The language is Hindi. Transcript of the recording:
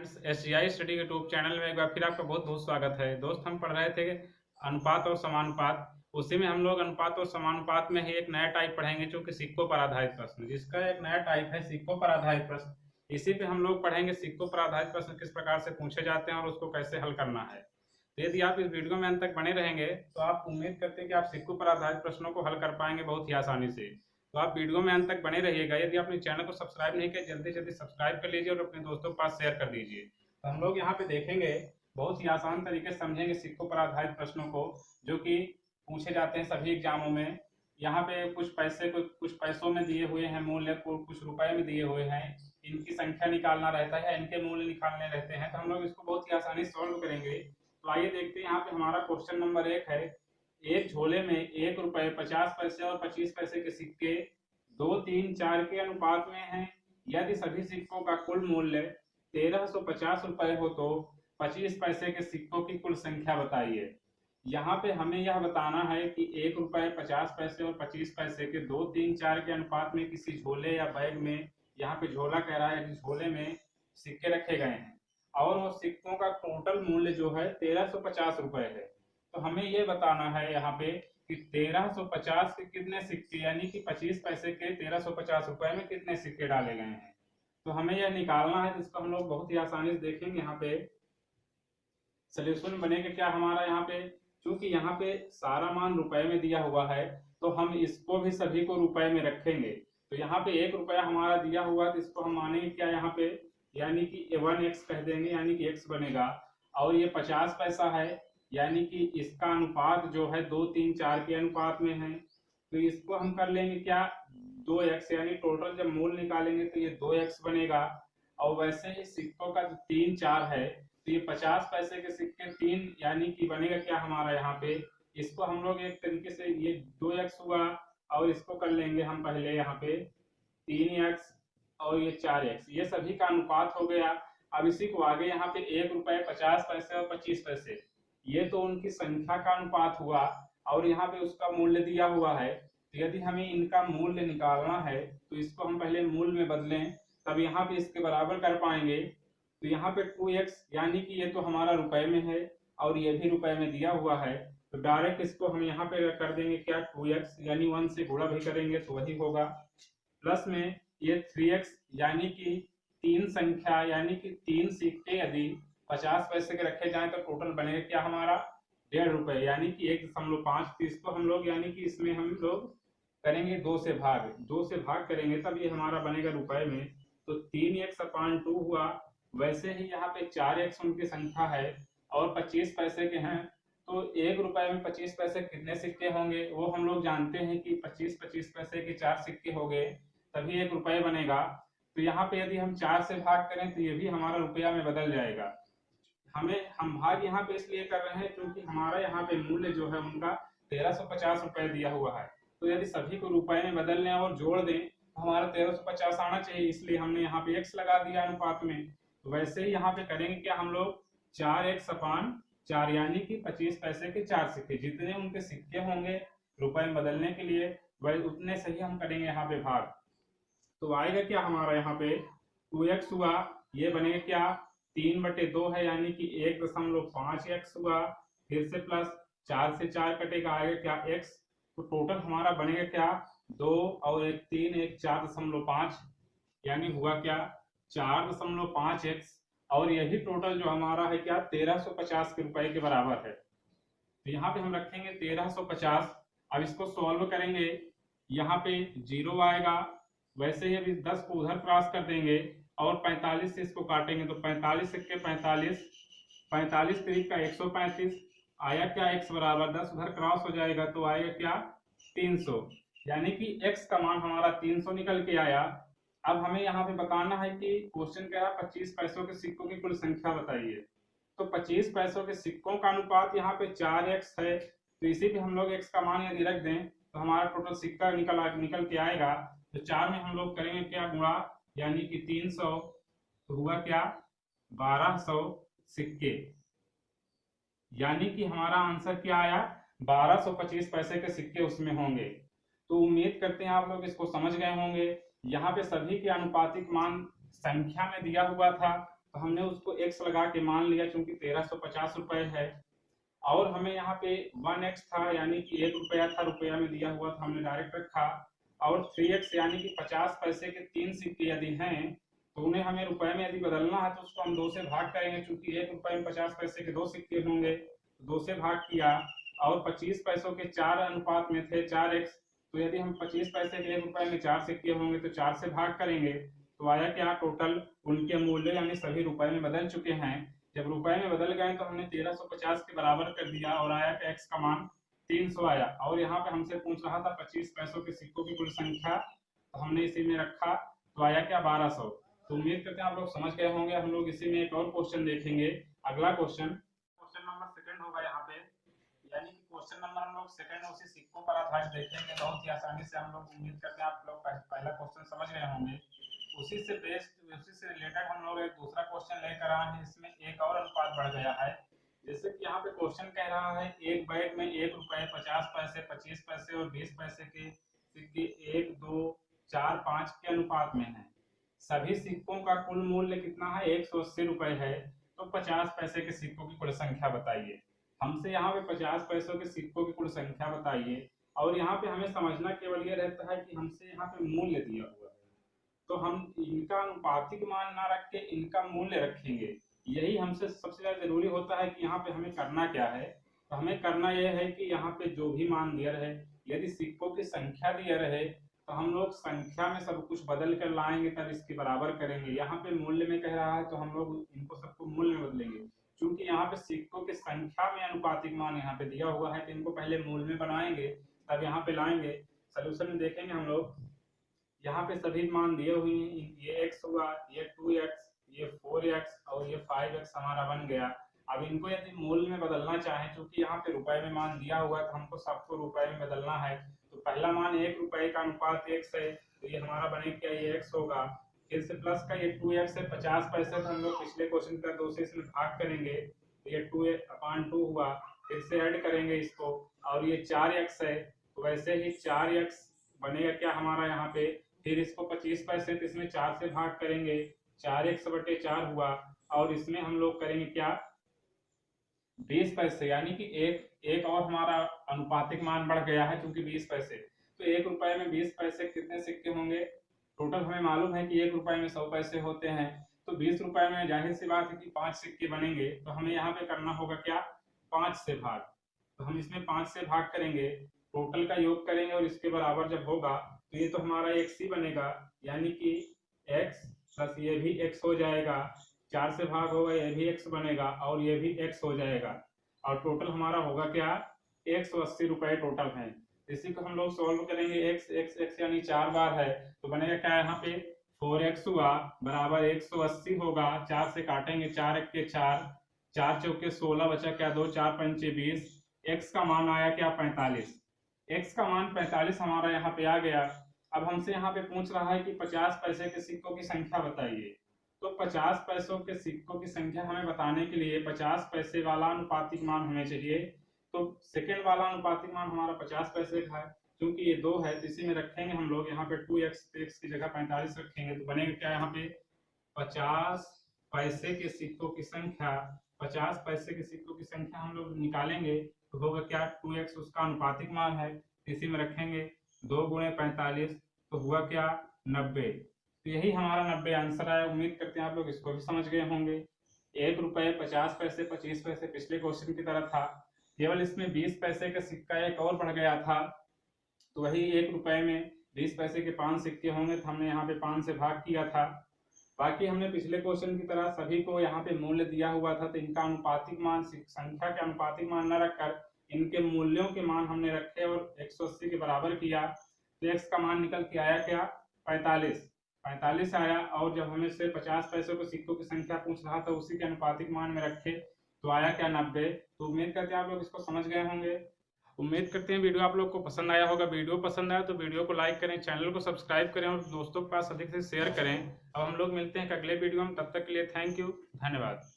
Friends, SGI study YouTube channel में एक बार फिर आपका बहुत बहुत स्वागत है। दोस्त, हम पढ़ रहे थे अनुपात और समानुपात। उसी में हम लोग अनुपात और समानुपात में ही एक नया टाइप पढ़ेंगे जो कि सिक्कों पर आधारित प्रश्न, जिसका एक नया टाइप है सिक्कों पर आधारित प्रश्न। इसी पे हम लोग पढ़ेंगे सिक्कों पर आधारित प्रश्न किस प्रकार से पूछे जाते हैं और उसको कैसे हल करना है। तो यदि आप इस वीडियो में अंत तक बने रहेंगे तो आप उम्मीद करते हैं कि आप सिक्कों पर आधारित प्रश्नों को हल कर पाएंगे बहुत ही आसानी से। तो आप वीडियो में अंत तक बने रहिएगा। यदि आपने चैनल को सब्सक्राइब नहीं किया, जल्दी जल्दी सब्सक्राइब कर लीजिए और अपने दोस्तों के पास शेयर कर दीजिए। तो हम लोग यहाँ पे देखेंगे, बहुत ही आसान तरीके से समझेंगे सिक्कों पर आधारित प्रश्नों को जो कि पूछे जाते हैं सभी एग्जामों में। यहाँ पे कुछ पैसों में दिए हुए हैं मूल्य, कुछ रुपए में दिए हुए हैं, इनकी संख्या निकालना रहता है, इनके मूल्य निकालने रहते हैं। तो हम लोग इसको बहुत ही आसानी से सॉल्व करेंगे। तो आइए देखते हैं। यहाँ पे हमारा क्वेश्चन नंबर 1 है, एक झोले में 1 रुपए 50 पैसे और 25 पैसे के सिक्के 2, 3, 4 के अनुपात में हैं। यदि सभी सिक्कों का कुल मूल्य 1350 रुपए हो तो 25 पैसे के सिक्कों की कुल संख्या बताइए। यहाँ पे हमें यह बताना है कि 1 रुपए 50 पैसे और 25 पैसे के 2, 3, 4 के अनुपात में किसी झोले या बैग में, यहाँ पे झोला कह रहा है, झोले में सिक्के रखे गए हैं और वो सिक्कों का टोटल मूल्य जो है 1350 रुपए है। तो हमें ये बताना है यहाँ पे कि 1350 के कितने सिक्के, यानी कि 25 पैसे के 1350 रुपए में कितने सिक्के डाले गए हैं। तो हमें यह निकालना है। जिसको हम लोग बहुत ही आसानी से देखेंगे। यहाँ पे सोल्यूशन बनेगा क्या हमारा, यहाँ पे क्योंकि यहाँ पे सारा मान रुपए में दिया हुआ है तो हम इसको भी सभी को रुपए में रखेंगे। तो यहाँ पे 1 रुपया हमारा दिया हुआ है तो इसको हम मानेंगे क्या यहाँ पे, यानी कि 1x कह देंगे, यानी कि x बनेगा। और ये 50 पैसा है, यानी कि इसका अनुपात जो है 2, 3, 4 के अनुपात में है। तो इसको हम कर लेंगे क्या, 2x, यानी टोटल जब मूल निकालेंगे तो ये 2x बनेगा। और वैसे ही सिक्कों का जो 3, 4 है तो ये 50 पैसे के सिक्के 3, यानी कि बनेगा क्या हमारा यहाँ पे, इसको हम लोग एक तरीके से ये 2x हुआ और इसको कर लेंगे हम पहले यहाँ पे 3x और ये 4x, ये सभी का अनुपात हो गया। अब इसी को आगे यहाँ पे 1 रुपए 50 पैसे और 25 पैसे, ये तो उनकी संख्या का अनुपात हुआ और यहाँ पे उसका मूल्य दिया हुआ है। तो यदि हमें इनका मूल्य निकालना है तो इसको हम पहले मूल में बदलें, तब यहाँ पे इसके बराबर कर पाएंगे। तो यहाँ पे 2x, यानी कि ये तो हमारा रुपए में है और ये भी रुपए में दिया हुआ है, तो डायरेक्ट इसको हम यहाँ पे कर देंगे क्या, 2x, यानी 1 से गुणा भी करेंगे तो वही होगा। प्लस में ये 3x, यानी कि 3 संख्या, यानी कि 3 सिक्के यदि 50 पैसे के रखे जाए तो टोटल बनेगा क्या हमारा 1.5 रुपए, यानी कि 1.5। तो इसको हम लोग, यानी कि इसमें हम लोग करेंगे 2 से भाग करेंगे तब ये हमारा बनेगा रुपए में। तो 3x/2 हुआ। वैसे ही यहाँ पे 4x उनकी संख्या है और 25 पैसे के हैं। तो 1 रुपए में 25 पैसे कितने सिक्के होंगे वो हम लोग जानते हैं कि 25 पैसे के 4 सिक्के हो गए तभी 1 रुपए बनेगा। तो यहाँ पे यदि हम 4 से भाग करें तो ये भी हमारा रुपया में बदल जाएगा। हम भाग यहाँ पे इसलिए कर रहे हैं क्योंकि हमारा यहाँ पे मूल्य जो है उनका 1350 रुपए दिया हुआ है। तो यदि सभी को रुपए में बदल लें और जोड़ दें तो हमारा 1350 आना चाहिए, इसलिए हमने यहाँ पे x लगा दिया अनुपात में। तो वैसे ही यहाँ पे करेंगे क्या हम लोग, 4x/4, यानी कि 25 पैसे के 4 सिक्के, जितने उनके सिक्के होंगे रुपए में बदलने के लिए वही उतने से ही हम करेंगे यहाँ पे भाग। तो आएगा क्या हमारा यहाँ पे 2x हुआ, ये बनेगा क्या 3/2 है, यानी कि 1.5x हुआ। फिर से प्लस 4 से 4 कटेगा, आएगा क्या x। तो टोटल हमारा बनेगा क्या 2 और 1 3, 1 4.5, यानी हुआ क्या 4.5x। और यही टोटल जो हमारा है क्या 1350 के रुपए के बराबर है। तो यहाँ पे हम रखेंगे 1350। अब इसको सॉल्व करेंगे, यहाँ पे 0 आएगा। वैसे ही अभी 10 को उधर क्रॉस कर देंगे और 45 से इसको काटेंगे तो 45 सिक्के 45, 45 3 का 135, आया क्या x बराबर 10 उधर क्रॉस हो जाएगा तो आएगा क्या 300, यानी कि x का मान हमारा 300 निकल के आया। अब हमें यहाँ पे बताना है कि क्वेश्चन क्या है, 25 पैसों के सिक्कों की कुल संख्या बताइए। तो 25 पैसों के सिक्कों का अनुपात यहाँ पे 4x है, तो इसी पे हम लोग x का मान यदि रख दें तो हमारा टोटल सिक्का निकल के आएगा। तो 4 में हम लोग करेंगे क्या गुणा, यानी कि 300, तो हुआ क्या 1200 सिक्के, यानी कि हमारा आंसर क्या आया 1225 पैसे के सिक्के उसमें होंगे। तो उम्मीद करते हैं आप लोग इसको समझ गए होंगे। यहाँ पे सभी के अनुपातिक मान संख्या में दिया हुआ था तो हमने उसको x लगा के मान लिया क्योंकि 1350 रुपए है। और हमें यहाँ पे 1x था यानी कि 1 रुपया था, रुपया में दिया हुआ था, हमने डायरेक्ट रखा। और 3x यानी कि 50 पैसे के 3 सिक्के यदि हैं तो उन्हें हमें रुपए में यदि बदलना है तो उसको हम 2 से भाग करेंगे, क्योंकि 1 रुपए में 50 पैसे के 2 सिक्के होंगे, 2 से भाग किया। और 25 पैसों के 4 अनुपात में थे 4x, तो यदि हम 25 पैसे के 1 रुपए में 4 सिक्के होंगे तो 4 से भाग करेंगे। तो आया क्या, टोटल उनके मूल्य यानी सभी रुपए में बदल चुके हैं। जब रुपए में बदल गए तो हमने 1350 के बराबर कर दिया और आया कि x का मान 300 आया। और यहाँ पे हमसे पूछ रहा था 25 पैसों के सिक्कों की कुल संख्या, तो हमने इसी में रखा, तो आया क्या 1200। तो उम्मीद करते हैं आप लोग समझ गए होंगे। हम लोग इसी में एक और क्वेश्चन देखेंगे। अगला क्वेश्चन नंबर सेकंड होगा यहाँ पे, यानी कि क्वेश्चन नंबर हम लोग सेकंड उसी सिक्कों पर आधारित देखेंगे। बहुत ही आसानी से हम लोग, उम्मीद करते हैं आप लोग पहला क्वेश्चन समझ गए होंगे। उसी से रिलेटेड हम लोग एक दूसरा क्वेश्चन लेकर आए हैं। इसमें एक और अनुपात बढ़ गया है। जैसे कि यहाँ पे क्वेश्चन कह रहा है एक बैग में 1 रुपए 50 पैसे 25 पैसे और 20 पैसे के सिक्के 1 2 4 5 के अनुपात में है। सभी सिक्कों का कुल मूल्य कितना है, 180 रुपए है। तो 50 पैसे के सिक्कों की कुल संख्या बताइए। हमसे यहाँ पे 50 पैसों के सिक्कों की कुल संख्या बताइए। और यहाँ पे हमें समझना केवल ये रहता है कि हमसे यहाँ पे मूल्य दिया हुआ है, तो हम इनका अनुपातिक मान ना रख के इनका मूल्य रखेंगे। यही हमसे सबसे ज्यादा जरूरी होता है कि यहाँ पे हमें करना क्या है। तो हमें करना यह है कि यहाँ पे जो भी मान दिया रहे, यदि सिक्कों की संख्या दिया रहे तो हम लोग संख्या में सब कुछ बदल कर लाएंगे, तब इसके बराबर करेंगे। यहाँ पे मूल्य में कह रहा है तो हम लोग इनको सबको मूल्य में बदलेंगे, क्योंकि यहाँ पे सिक्कों की संख्या में अनुपातिक मान यहाँ पे दिया हुआ है, तो इनको पहले मूल्य में बनाएंगे तब यहाँ पे लाएंगे। सोल्यूशन में देखेंगे हम लोग, यहाँ पे सभी मान दिए हुए हैं। ये x हुआ, ये 2x, ये 4x और ये 5x हमारा बन गया। अब इनको यदि मूल्य में बदलना चाहें, क्योंकि यहाँ पे रुपए में मान दिया हुआ है तो हमको सबको रुपए में बदलना है। तो पहला मान 1 रुपए का अनुपात x है, तो ये हमारा बने क्या, ये x होगा। फिर से प्लस का ये 2x है, 50 पैसे तो हम लोग पिछले क्वेश्चन का 2 से इसमें भाग करेंगे, तो ये 2/2 हुआ। फिर से ऐड करेंगे इसको, और ये 4x है, तो वैसे ही 4x बनेगा क्या हमारा यहाँ पे। फिर इसको 25 पैसे तो इसमें 4 से भाग करेंगे, 4x/4 हुआ। और इसमें हम लोग करेंगे क्या, 20 पैसे, यानी कि एक और हमारा अनुपातिक मान बढ़ गया है, क्योंकि 20 पैसे। तो 1 रुपए में 20 पैसे कितने सिक्के होंगे, टोटल हमें मालूम है कि 1 रुपए में 100 पैसे होते हैं। तो 20 रुपए में जाहिर सी बात है कि 5 सिक्के बनेंगे, तो हमें यहाँ पे करना होगा क्या, 5 से भाग। तो हम इसमें 5 से भाग करेंगे, टोटल का योग करेंगे और इसके बराबर जब होगा तो ये तो हमारा x ही बनेगा, यानी कि x प्लस ये भी x हो जाएगा। 4 से भाग होगा, ये भी x बनेगा और ये भी x हो जाएगा। और टोटल हमारा होगा क्या, 180 रुपए टोटल है। इसी को हम लोग सोल्व करेंगे, x यानी 4 बार है, तो बनेगा क्या यहाँ पे 4x हुआ बराबर 180 होगा। 4 से काटेंगे, 4 1 के 4, 4 चौके 16 बचा क्या, 2 4 5 20। x का मान आया क्या 45, x का मान 45 हमारा यहाँ पे आ गया। अब हमसे यहाँ पे पूछ रहा है कि 50 पैसे के सिक्कों की संख्या बताइए। तो 50 पैसों के सिक्कों की संख्या हमें बताने के लिए 50 पैसे वाला अनुपातिक मान हमें चाहिए। तो सेकेंड वाला अनुपातिक मान हमारा 50 पैसे का है, क्योंकि ये 2 है तो इसी में रखेंगे हम लोग। यहाँ पे 2x की जगह 45 रखेंगे, तो बनेगा क्या यहाँ पे 50 पैसे के सिक्कों की संख्या। 50 पैसे के सिक्कों की संख्या हम लोग निकालेंगे तो होगा क्या, 2x उसका अनुपातिक मान है, इसी में रखेंगे। 2 गुणे 45 तो हुआ क्या 90। तो यही हमारा 90 आंसर आया। उम्मीद करते हैं आप लोग इसको भी समझ गए होंगे। 1 रुपए 50 पैसे 25 पैसे पिछले क्वेश्चन की तरह था, केवल इसमें 20 पैसे का सिक्का एक और बढ़ गया था। तो वही 1 रुपए में 20 पैसे के 5 सिक्के होंगे, तो हमने यहाँ पे 5 से भाग किया था। बाकी हमने पिछले क्वेश्चन की तरह सभी को यहाँ पे मूल्य दिया हुआ था, तो इनका अनुपातिक मान, संख्या के अनुपातिक मान न रखकर इनके मूल्यों के मान हमने रखे और 180 के बराबर किया। तो x का मान निकल के आया क्या 45 आया। और जब हमें से 50 पैसों के सिक्कों की संख्या पूछ रहा था, उसी के अनुपातिक मान में रखे तो आया क्या 90। तो उम्मीद करते हैं आप लोग इसको समझ गए होंगे। उम्मीद करते हैं वीडियो आप लोग को पसंद आया होगा। वीडियो पसंद आया तो वीडियो को लाइक करें, चैनल को सब्सक्राइब करें और दोस्तों के पास अधिक से शेयर करें। अब हम लोग मिलते हैं अगले वीडियो में, तब तक के लिए थैंक यू, धन्यवाद।